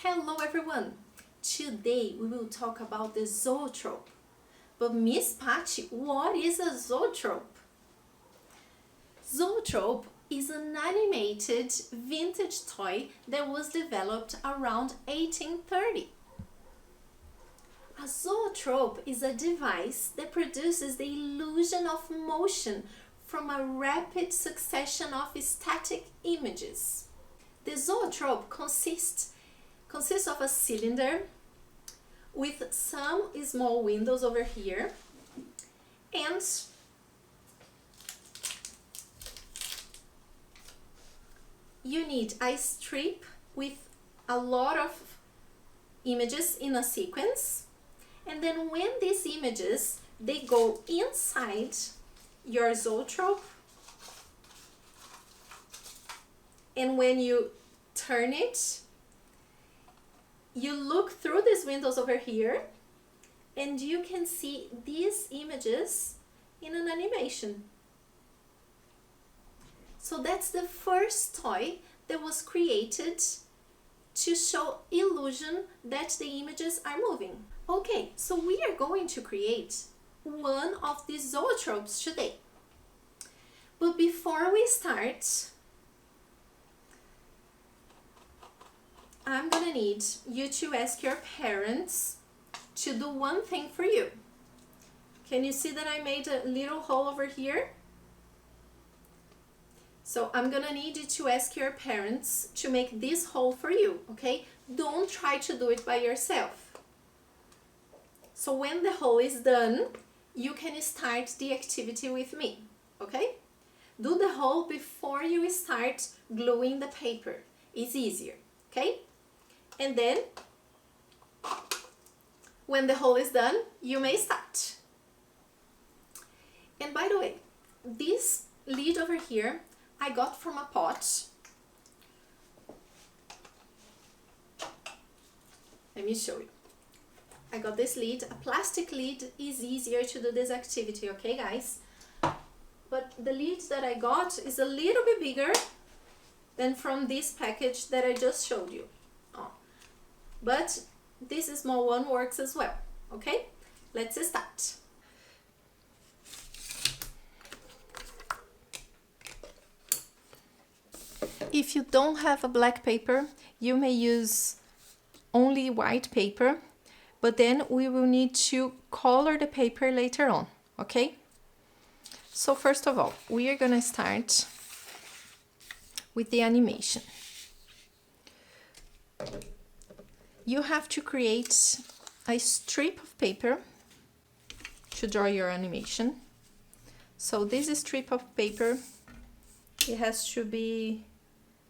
Hello everyone! Today we will talk about the zoetrope. But Miss Patty, what is a zoetrope? Zoetrope is an animated vintage toy that was developed around 1830. A zoetrope is a device that produces the illusion of motion from a rapid succession of static images. The zoetrope consists of a cylinder with some small windows over here, and you need a strip with a lot of images in a sequence, and then when these images they go inside your zoetrope, and when you turn it, you look through these windows over here and you can see these images in an animation. So that's the first toy that was created to show illusion that the images are moving. Okay, so we are going to create one of these zoetropes today. But before we start, I'm gonna need you to ask your parents to do one thing for you. Can you see that I made a little hole over here? So I'm gonna need you to ask your parents to make this hole for you, okay? Don't try to do it by yourself. So when the hole is done, you can start the activity with me, okay? Do the hole before you start gluing the paper. It's easier, okay? And then, when the hole is done, you may start. And by the way, this lid over here, I got from a pot. Let me show you. I got this lid. A plastic lid is easier to do this activity, okay guys? But the lid that I got is a little bit bigger than from this package that I just showed you. But this small one works as well, okay? Let's start. If you don't have a black paper, you may use only white paper, but then we will need to color the paper later on, okay? So first of all, we are gonna start with the animation. You have to create a strip of paper to draw your animation. So this strip of paper, it has to be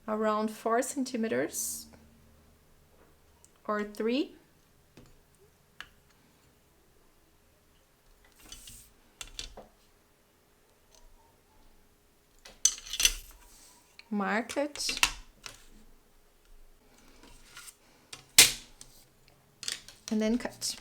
around 4 centimeters or 3. Mark it. And then cut.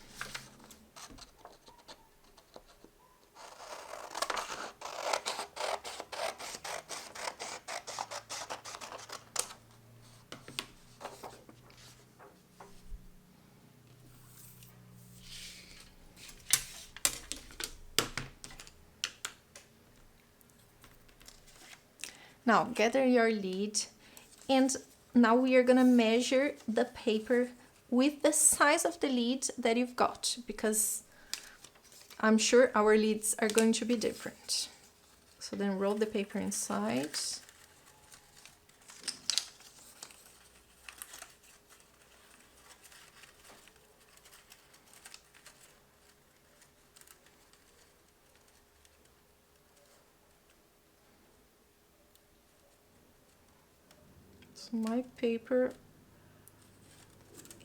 Now gather your lid, and now we are gonna measure the paper with the size of the lid that you've got, because I'm sure our lids are going to be different. So then roll the paper inside. So my paper,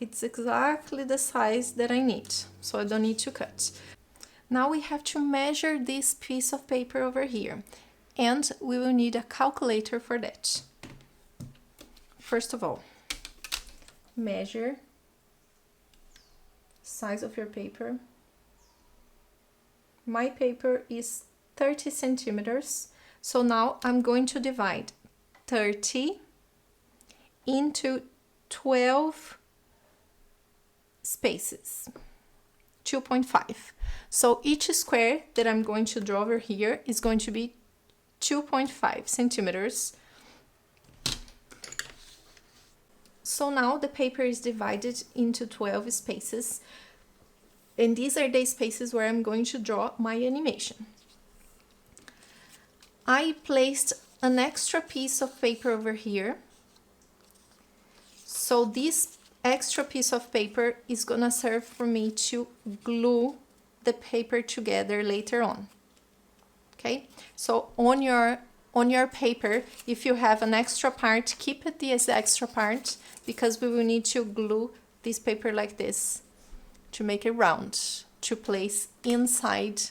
it's exactly the size that I need, so I don't need to cut. Now we have to measure this piece of paper over here, and we will need a calculator for that. First of all, measure size of your paper. My paper is 30 centimeters, so now I'm going to divide 30 into 12 spaces, 2.5. So each square that I'm going to draw over here is going to be 2.5 centimeters. So now the paper is divided into 12 spaces, and these are the spaces where I'm going to draw my animation. I placed an extra piece of paper over here. So this extra piece of paper is gonna serve for me to glue the paper together later on. Okay, so on your paper, if you have an extra part, keep it this extra part, because we will need to glue this paper like this to make it round, to place inside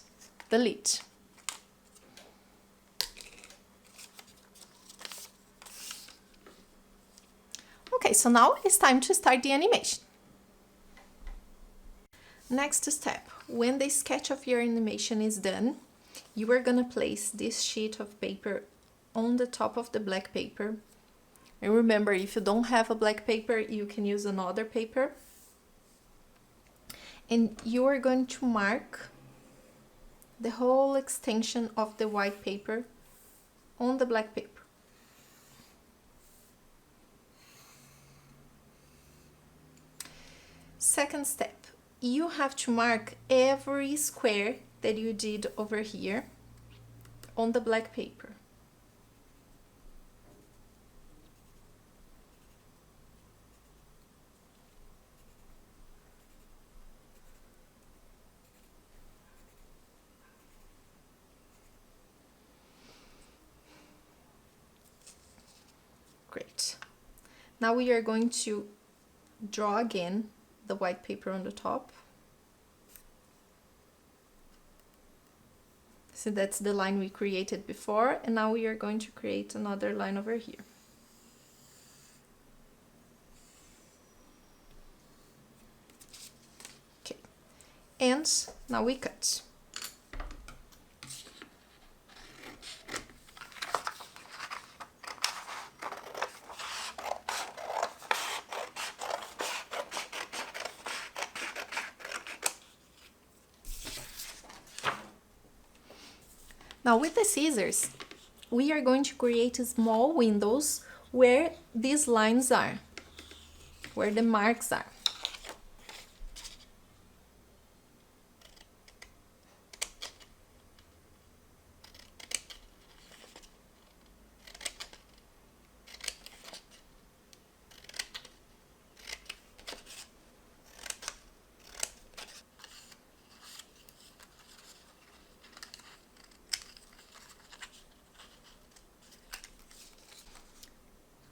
the lid. Okay, so now it's time to start the animation. Next step, when the sketch of your animation is done, you are gonna place this sheet of paper on the top of the black paper. And remember, if you don't have a black paper, you can use another paper. And you are going to mark the whole extension of the white paper on the black paper. Second step, you have to mark every square that you did over here on the black paper. Great. Now we are going to draw again the white paper on the top. So that's the line we created before, and now we are going to create another line over here. Okay, and now we cut. Now with the scissors, we are going to create small windows where these lines are, where the marks are.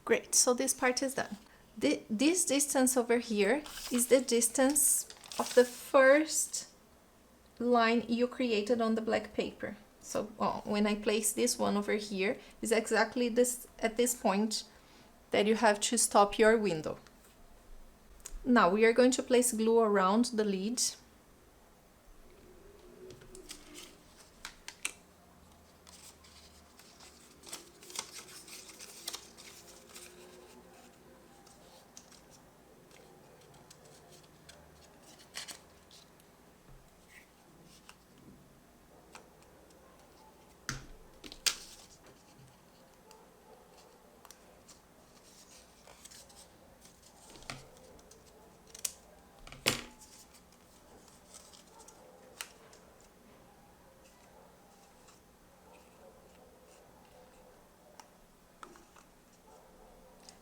Great, so this part is done. This distance over here is the distance of the first line you created on the black paper. So when I place this one over here, is exactly this at this point that you have to stop your window. Now we are going to place glue around the lid.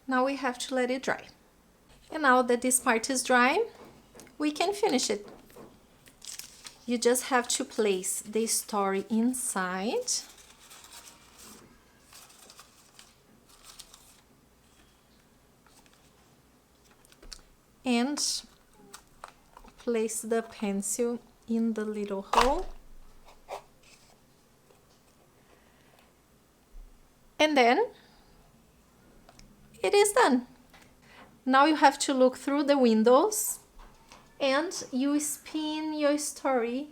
Now we have to let it dry. And now that this part is dry, we can finish it. You just have to place the story inside. And place the pencil in the little hole. And then it is done. Now you have to look through the windows and you spin your story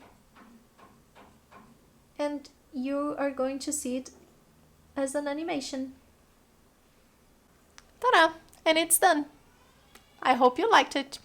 and you are going to see it as an animation. Ta-da! And it's done. I hope you liked it.